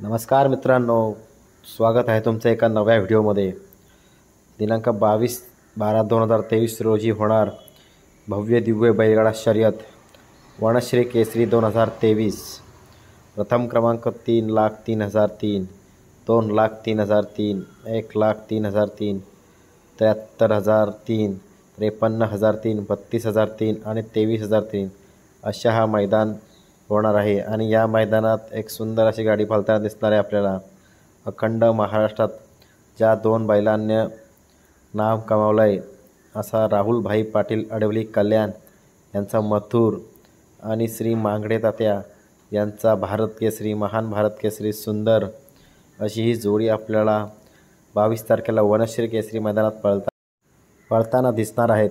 नमस्कार मित्रांनो, स्वागत आहे तुमचं एका नव्या व्हिडिओमध्ये। दिनांक 22/12/2023 रोजी होणार भव्य दिव्य बैलगाडा शर्यत वनश्री केसरी 2023। प्रथम क्रमांक 3,03,003, 2,03,003, 1,03,003, 73,003, 53,003, 32,003 आणि 23,003 अशा हा मैदान होणार आहे। आणि या मैदानात एक सुंदर अशी गाडी पळताना दिसणार आहे आपल्याला। अखंड महाराष्ट्रात ज्या दोन बैलांनी नाव कमावलं आहे असा राहुल भाई पाटील अडवली कल्याण यांचा मथुर आणि श्री मांगडे तात्या यांचा भारत केसरी, महान भारत केसरी सुंदर अशी ही जोडी आपल्याला 22 तारखेला वनश्री केसरी मैदानात पळताना दिसणार आहेत।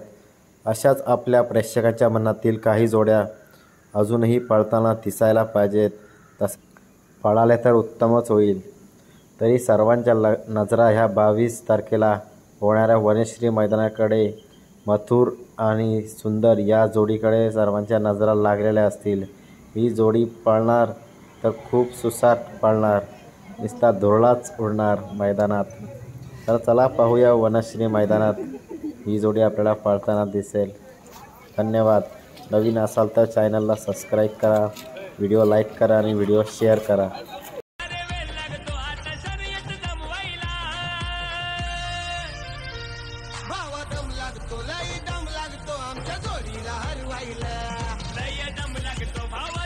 अशाच आपल्या प्रेक्षकांच्या मनातील काही जोड्या अजूनही पळताना दिसायला पाहिजेत, तसं पळाले तर उत्तमच होईल। तरी सर्वांच्या नजरा ह्या 22 तारखेला होणाऱ्या वनश्री मैदानाकडे, मथुर आणि सुंदर या जोडीकडे सर्वांच्या नजरा लागलेल्या असतील। ही जोडी पळणार तर खूप सुसाट पळणार, नुसता धुरळाच उडणार मैदानात। तर चला पाहूया वनश्री मैदानात ही जोडी आपल्याला पळताना दिसेल। धन्यवाद। नवीन असाल तर चॅनलला सबस्क्राईब करा, व्हिडिओ लाईक करा आणि व्हिडिओ शेअर करा। दम लागतो आमच्या जोडीला हरवायला, दम लागतो भावा।